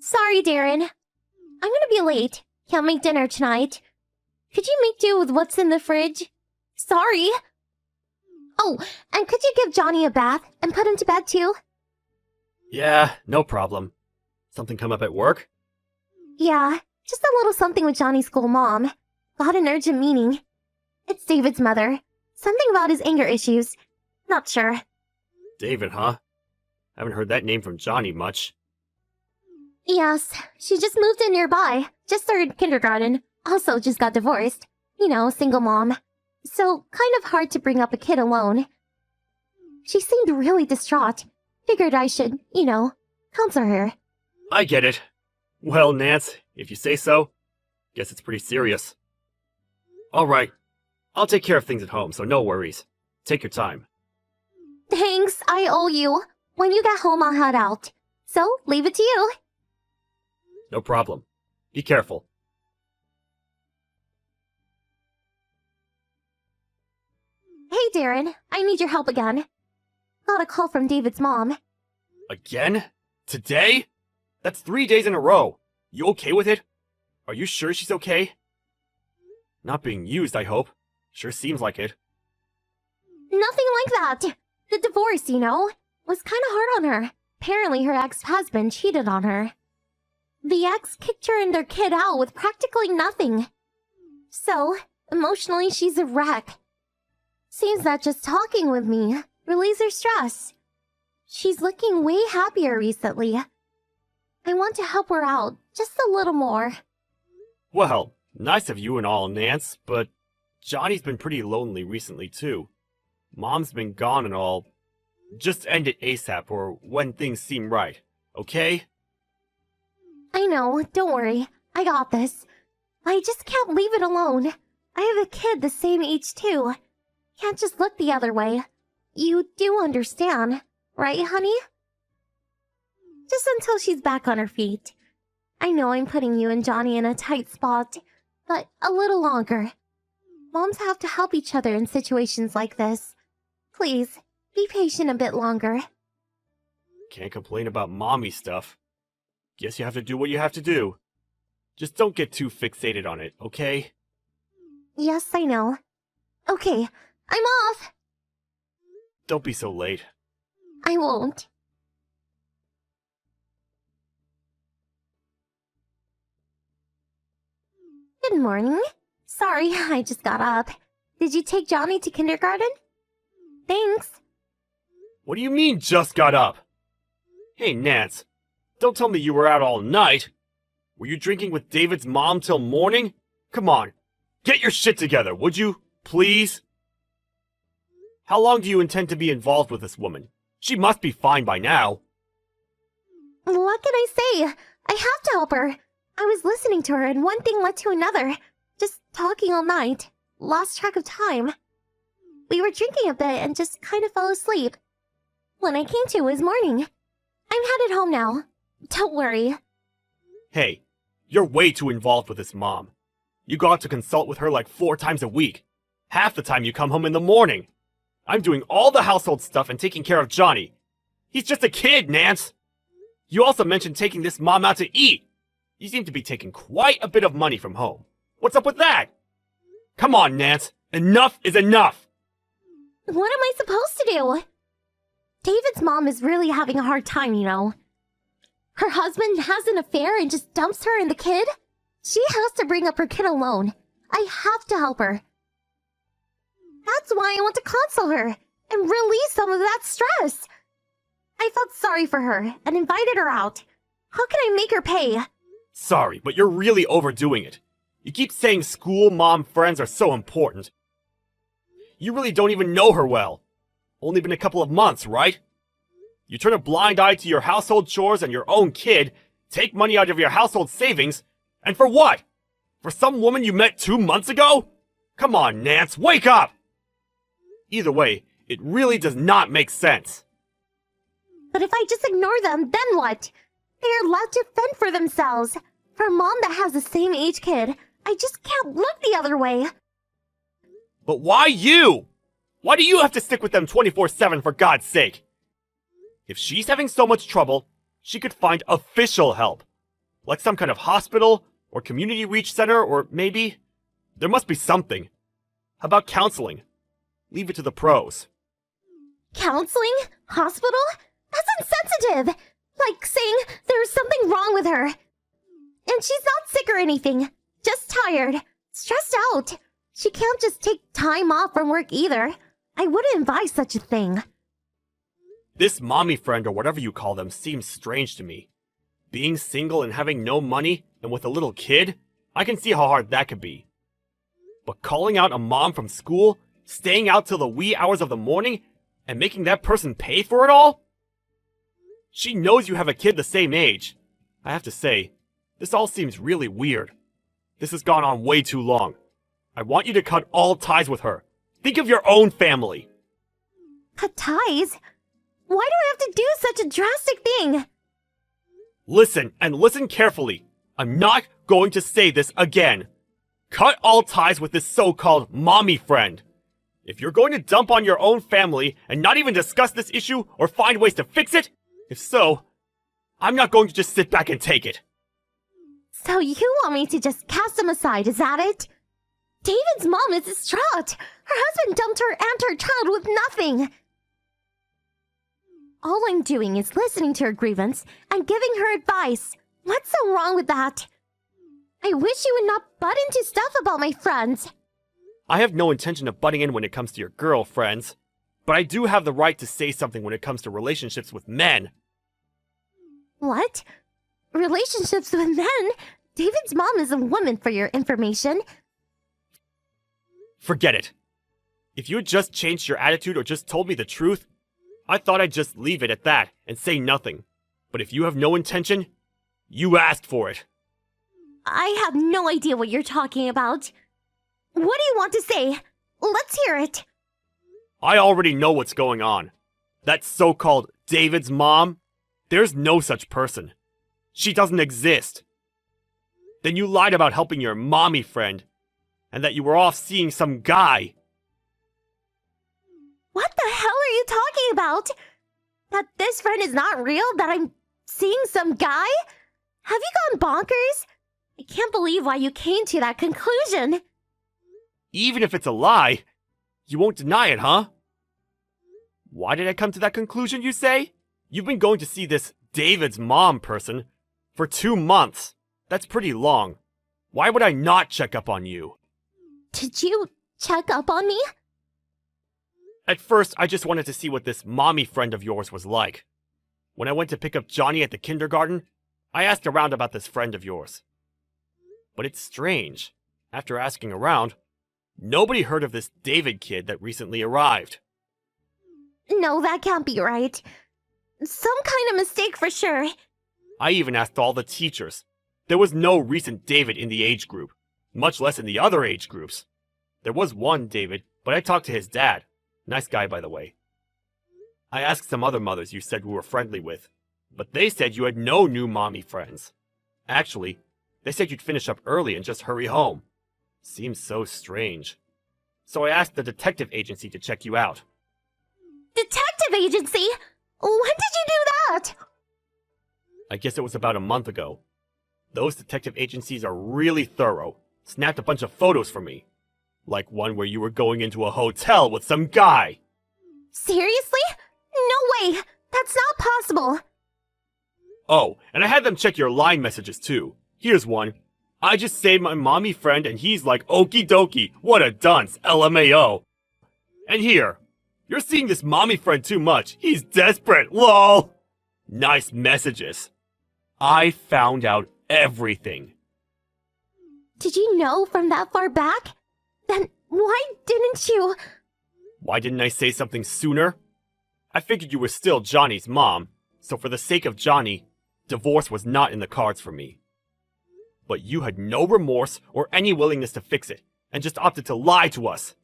Sorry, Darren. I'm gonna be late. Can't make dinner tonight. Could you make do with what's in the fridge? Sorry. Oh, and could you give Johnny a bath and put him to bed too? Yeah, no problem. Something come up at work? Yeah, just a little something with Johnny's school mom. Got an urgent meeting. It's David's mother. Something about his anger issues. Not sure. David, huh? Haven't heard that name from Johnny much. Yes, she just moved in nearby. Just started kindergarten. Also just got divorced. You know, single mom. So, kind of hard to bring up a kid alone. She seemed really distraught. Figured I should, counsel her. I get it. Well, Nance, if you say so. Guess it's pretty serious. Alright. I'll take care of things at home, so no worries. Take your time. Thanks, I owe you. When you get home, I'll head out. So, leave it to you. No problem. Be careful. Hey, Darren. I need your help again. Got a call from David's mom. Again? Today? That's 3 days in a row. You okay with it? Are you sure she's okay? Not being used, I hope. Sure seems like it. Nothing like that. The divorce, was kind of hard on her. Apparently her ex-husband cheated on her. The ex kicked her and their kid out with practically nothing. So, emotionally she's a wreck. Seems that just talking with me relieves her stress. She's looking way happier recently. I want to help her out just a little more. Well, nice of you and all, Nance, but Johnny's been pretty lonely recently too. Mom's been gone and all. Just end it ASAP or when things seem right, okay? I know, don't worry. I got this. I just can't leave it alone. I have a kid the same age too. Can't just look the other way. You do understand, right, honey? Just until she's back on her feet. I know I'm putting you and Johnny in a tight spot, but a little longer. Moms have to help each other in situations like this. Please, be patient a bit longer. Can't complain about mommy stuff. Guess you have to do what you have to do. Just don't get too fixated on it, okay? Yes, I know. Okay, I'm off! Don't be so late. I won't. Good morning. Sorry, I just got up. Did you take Johnny to kindergarten? Thanks. What do you mean, just got up? Hey, Nance, don't tell me you were out all night. Were you drinking with David's mom till morning? Come on, get your shit together, would you? Please? How long do you intend to be involved with this woman? She must be fine by now. What can I say? I have to help her. I was listening to her and one thing led to another. Just talking all night. Lost track of time. We were drinking a bit and just kind of fell asleep. When I came to, it was morning. I'm headed home now. Don't worry. Hey, you're way too involved with this mom. You go out to consult with her like 4 times a week. Half the time you come home in the morning. I'm doing all the household stuff and taking care of Johnny. He's just a kid, Nance. You also mentioned taking this mom out to eat. You seem to be taking quite a bit of money from home. What's up with that? Come on, Nance. Enough is enough. What am I supposed to do? David's mom is really having a hard time, Her husband has an affair and just dumps her and the kid? She has to bring up her kid alone. I have to help her. That's why I want to console her and release some of that stress. I felt sorry for her and invited her out. How can I make her pay? Sorry, but you're really overdoing it. You keep saying school mom friends are so important. You really don't even know her well. Only been a couple of months, right? You turn a blind eye to your household chores and your own kid, take money out of your household savings, and for what? For some woman you met 2 months ago? Come on, Nance, wake up! Either way, it really does not make sense. But if I just ignore them, then what? They are allowed to fend for themselves. For a mom that has the same age kid, I just can't look the other way. But why you? Why do you have to stick with them 24/7 for God's sake? If she's having so much trouble, she could find official help. Like some kind of hospital, or community reach center, or maybe... There must be something. How about counseling? Leave it to the pros. Counseling? Hospital? That's insensitive! Like saying there's something wrong with her. And she's not sick or anything. Just tired. Stressed out. She can't just take time off from work either. I wouldn't advise such a thing. This mommy friend or whatever you call them seems strange to me. Being single and having no money and with a little kid, I can see how hard that could be. But calling out a mom from school, staying out till the wee hours of the morning, and making that person pay for it all? She knows you have a kid the same age. I have to say, this all seems really weird. This has gone on way too long. I want you to cut all ties with her. Think of your own family. Cut ties? Why do I have to do such a drastic thing? Listen, and listen carefully. I'm not going to say this again. Cut all ties with this so-called mommy friend. If you're going to dump on your own family and not even discuss this issue or find ways to fix it, if so, I'm not going to just sit back and take it. So you want me to just cast him aside, is that it? David's mom is distraught. Her husband dumped her and her child with nothing. All I'm doing is listening to her grievance and giving her advice. What's so wrong with that? I wish you would not butt into stuff about my friends. I have no intention of butting in when it comes to your girlfriends, but I do have the right to say something when it comes to relationships with men. What? Relationships with men? David's mom is a woman, for your information. Forget it. If you had just changed your attitude or just told me the truth, I thought I'd just leave it at that and say nothing. But if you have no intention, you asked for it. I have no idea what you're talking about. What do you want to say? Let's hear it. I already know what's going on. That so-called David's mom, there's no such person. She doesn't exist. Then you lied about helping your mommy friend, and that you were off seeing some guy. What the hell are you talking about? That this friend is not real? That I'm seeing some guy? Have you gone bonkers? I can't believe why you came to that conclusion. Even if it's a lie, you won't deny it, huh? Why did I come to that conclusion, you say? You've been going to see this David's mom person for 2 months. That's pretty long. Why would I not check up on you? Did you check up on me? At first, I just wanted to see what this mommy friend of yours was like. When I went to pick up Johnny at the kindergarten, I asked around about this friend of yours. But it's strange. After asking around, nobody heard of this David kid that recently arrived. No, that can't be right. Some kind of mistake for sure. I even asked all the teachers. There was no recent David in the age group, much less in the other age groups. There was one David, but I talked to his dad. Nice guy, by the way. I asked some other mothers you said we were friendly with, but they said you had no new mommy friends. Actually, they said you'd finish up early and just hurry home. Seems so strange. So I asked the detective agency to check you out. Detective agency? When did you do that? I guess it was about a month ago. Those detective agencies are really thorough. Snapped a bunch of photos for me. Like one where you were going into a hotel with some guy. Seriously? No way! That's not possible! Oh, and I had them check your line messages too. Here's one. I just saved my mommy friend and he's like, okie dokie, what a dunce, LMAO. And here, you're seeing this mommy friend too much. He's desperate, lol. Nice messages. I found out everything. Did you know from that far back? Then why didn't you? Why didn't I say something sooner? I figured you were still Johnny's mom, so for the sake of Johnny, divorce was not in the cards for me. But you had no remorse or any willingness to fix it, and just opted to lie to us.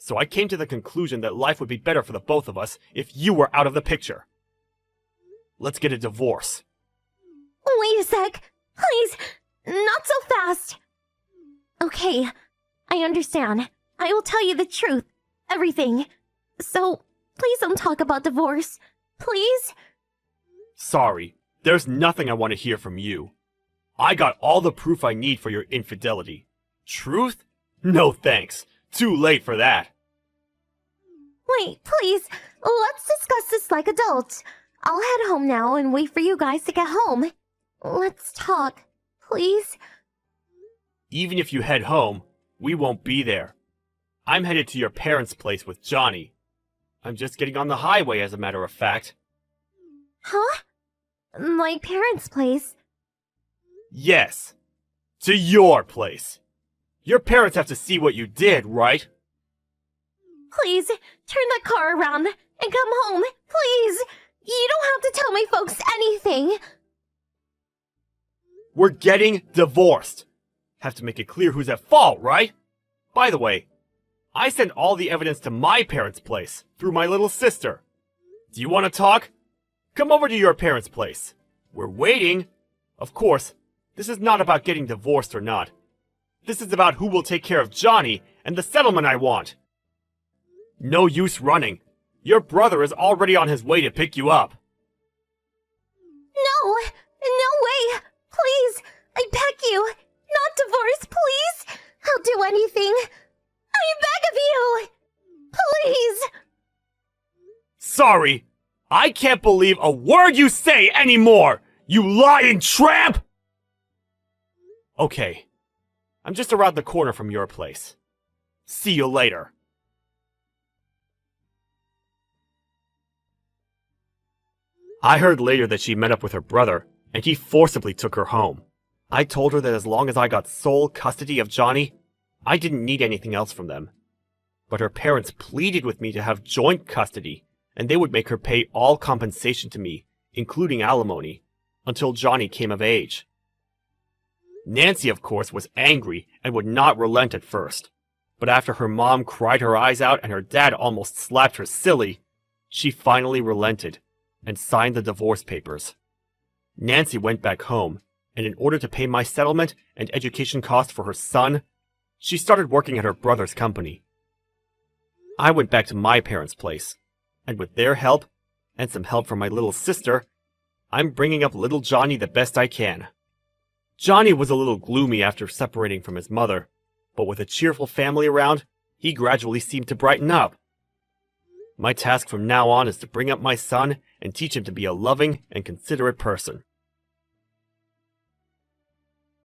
So I came to the conclusion that life would be better for the both of us if you were out of the picture. Let's get a divorce. Wait a sec. Please, not so fast. Okay, I understand. I will tell you the truth. Everything. So, please don't talk about divorce. Please? Sorry, there's nothing I want to hear from you. I got all the proof I need for your infidelity. Truth? No thanks. Too late for that. Wait, please. Let's discuss this like adults. I'll head home now and wait for you guys to get home. Let's talk, please. Even if you head home, we won't be there. I'm headed to your parents' place with Johnny. I'm just getting on the highway, as a matter of fact. Huh? My parents' place? Yes. To your place. Your parents have to see what you did, right? Please, turn that car around and come home, please. You don't have to tell my folks anything. We're getting divorced. Have to make it clear who's at fault, right? By the way, I sent all the evidence to my parents' place through my little sister. Do you want to talk? Come over to your parents' place. We're waiting. Of course, this is not about getting divorced or not. This is about who will take care of Johnny and the settlement I want. No use running. Your brother is already on his way to pick you up. No way. Please, I beg you. Not divorce, please. I'll do anything. I beg of you. Please. Sorry. I can't believe a word you say anymore, you lying tramp! Okay. I'm just around the corner from your place. See you later. I heard later that she met up with her brother, and he forcibly took her home. I told her that as long as I got sole custody of Johnny, I didn't need anything else from them. But her parents pleaded with me to have joint custody, and they would make her pay all compensation to me, including alimony, until Johnny came of age. Nancy, of course, was angry and would not relent at first. But after her mom cried her eyes out and her dad almost slapped her silly, she finally relented and signed the divorce papers. Nancy went back home, and in order to pay my settlement and education costs for her son, she started working at her brother's company. I went back to my parents' place, and with their help, and some help from my little sister, I'm bringing up little Johnny the best I can. Johnny was a little gloomy after separating from his mother, but with a cheerful family around, he gradually seemed to brighten up. My task from now on is to bring up my son and teach him to be a loving and considerate person.